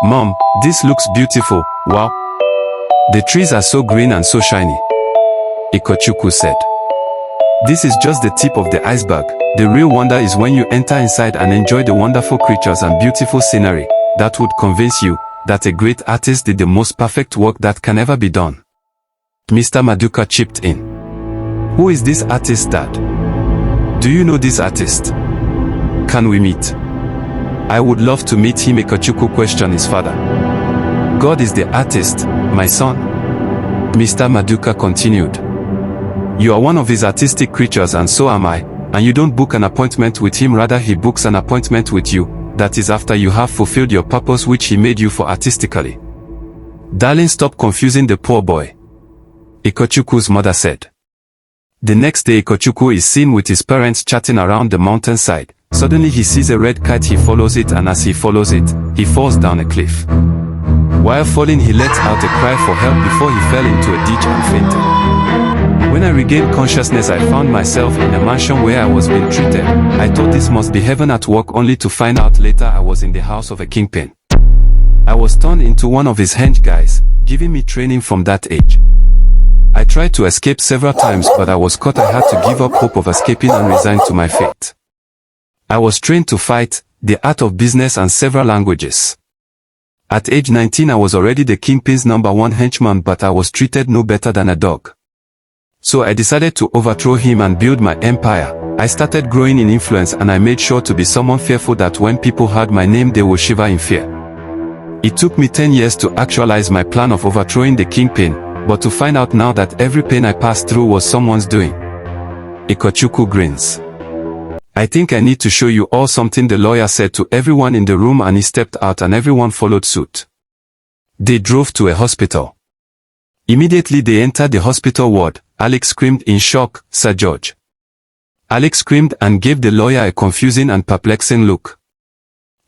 Mom, this looks beautiful, wow. The trees are so green and so shiny. Ikochukwu said. This is just the tip of the iceberg. The real wonder is when you enter inside and enjoy the wonderful creatures and beautiful scenery that would convince you that a great artist did the most perfect work that can ever be done. Mr. Maduka chipped in. Who is this artist, Dad? Do you know this artist? Can we meet? I would love to meet him. Ikochukwu questioned his father. God is the artist, my son. Mr. Maduka continued. You are one of his artistic creatures and so am I, and you don't book an appointment with him, rather he books an appointment with you, that is after you have fulfilled your purpose which he made you for artistically. Darling, stop confusing the poor boy, Ikochukwu's mother said. The next day Ikochukwu is seen with his parents chatting around the mountainside. Suddenly he sees a red kite, he follows it, and as he follows it, he falls down a cliff. While falling he let out a cry for help before he fell into a ditch and fainted. When I regained consciousness I found myself in a mansion where I was being treated. I thought this must be heaven at work, only to find out later I was in the house of a kingpin. I was turned into one of his hench guys, giving me training from that age. I tried to escape several times but I was caught. I had to give up hope of escaping and resign to my fate. I was trained to fight, the art of business and several languages. At age 19 I was already the kingpin's #1 henchman, but I was treated no better than a dog. So I decided to overthrow him and build my empire. I started growing in influence and I made sure to be someone fearful that when people heard my name they would shiver in fear. It took me 10 years to actualize my plan of overthrowing the kingpin, but to find out now that every pain I passed through was someone's doing. Ikochukwu grins. I think I need to show you all something, the lawyer said to everyone in the room, and he stepped out and everyone followed suit. They drove to a hospital. Immediately they entered the hospital ward. Alex screamed in shock, "Sir George." Alex screamed and gave the lawyer a confusing and perplexing look.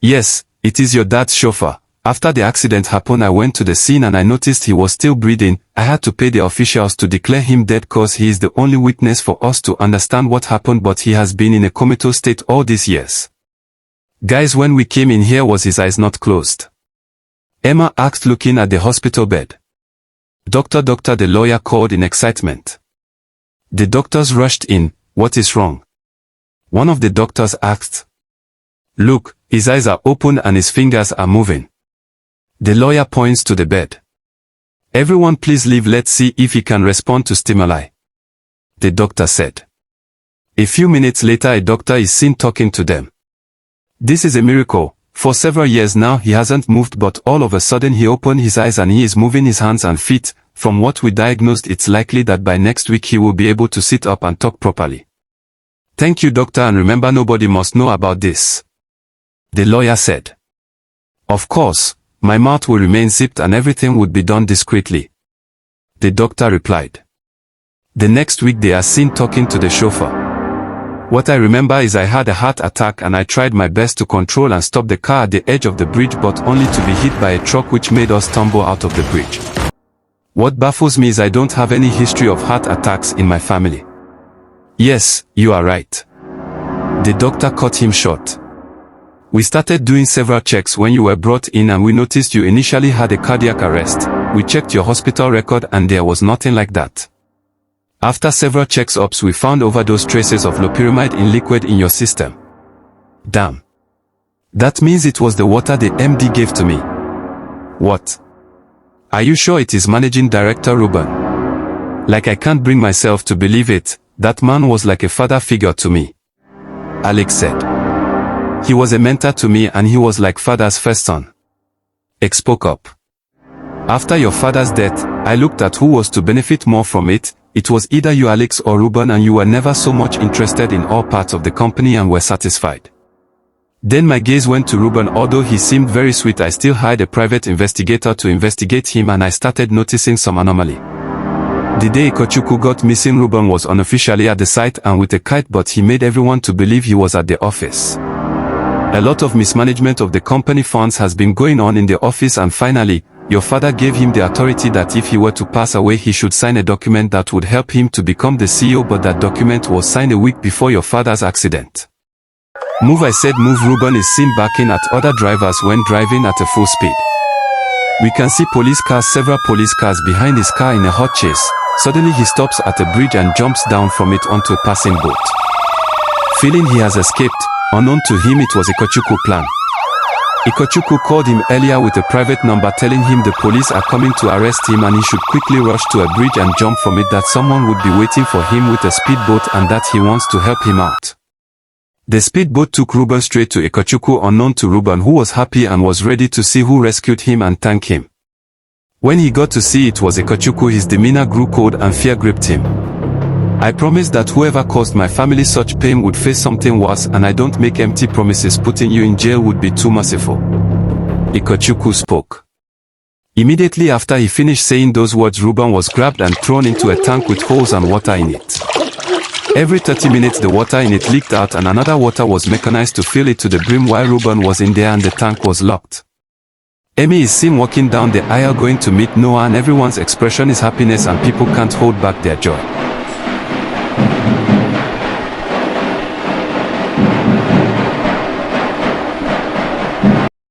"Yes, it is your dad's chauffeur. After the accident happened I went to the scene and I noticed he was still breathing. I had to pay the officials to declare him dead cause he is the only witness for us to understand what happened, but he has been in a comatose state all these years. Guys, when we came in here was his eyes not closed?" Emma asked, looking at the hospital bed. Doctor, the lawyer called in excitement. The doctors rushed in. "What is wrong?" One of the doctors asked. "Look, his eyes are open and his fingers are moving." The lawyer points to the bed. "Everyone please leave, let's see if he can respond to stimuli," the doctor said. A few minutes later a doctor is seen talking to them. "This is a miracle. For several years now he hasn't moved, but all of a sudden he opened his eyes and he is moving his hands and feet. From what we diagnosed it's likely that by next week he will be able to sit up and talk properly." "Thank you, doctor, and remember nobody must know about this," the lawyer said. "Of course, my mouth will remain zipped and everything would be done discreetly," the doctor replied. The next week they are seen talking to the chauffeur. "What I remember is I had a heart attack and I tried my best to control and stop the car at the edge of the bridge, but only to be hit by a truck which made us tumble out of the bridge. What baffles me is I don't have any history of heart attacks in my family." "Yes, you are right," the doctor cut him short. "We started doing several checks when you were brought in and we noticed you initially had a cardiac arrest. We checked your hospital record and there was nothing like that. After several checks-ups we found overdose traces of loperamide in liquid in your system." "Damn. That means it was the water the MD gave to me." "What? Are you sure it is Managing Director Ruben?" "Like I can't bring myself to believe it. That man was like a father figure to me," Alex said. "He was a mentor to me and he was like father's first son." X spoke up. "After your father's death, I looked at who was to benefit more from it. It was either you, Alex, or Ruben, and you were never so much interested in all parts of the company and were satisfied. Then my gaze went to Ruben. Although he seemed very sweet, I still hired a private investigator to investigate him and I started noticing some anomaly. The day Ikochukwu got missing, Ruben was unofficially at the site and with a kite, but he made everyone to believe he was at the office. A lot of mismanagement of the company funds has been going on in the office, and finally, your father gave him the authority that if he were to pass away he should sign a document that would help him to become the CEO, but that document was signed a week before your father's accident. Move, I said. Move. Ruben is seen backing at other drivers when driving at a full speed. We can see police cars, several police cars behind his car in a hot chase. Suddenly he stops at a bridge and jumps down from it onto a passing boat. Feeling he has escaped, unknown to him it was Ikochukwu plan. Ikochukwu called him earlier with a private number telling him the police are coming to arrest him and he should quickly rush to a bridge and jump from it, that someone would be waiting for him with a speedboat and that he wants to help him out. The speedboat took Ruben straight to Ikochukwu, unknown to Ruben, who was happy and was ready to see who rescued him and thank him. When he got to see it was Ikochukwu, his demeanor grew cold and fear gripped him. I promised that whoever caused my family such pain would face something worse, and I don't make empty promises. Putting you in jail would be too merciful. Ikochukwu spoke. Immediately after he finished saying those words, Ruben was grabbed and thrown into a tank with holes and water in it. Every 30 minutes the water in it leaked out and another water was mechanized to fill it to the brim while Ruben was in there and the tank was locked. Amy is seen walking down the aisle going to meet Noah, and everyone's expression is happiness and people can't hold back their joy.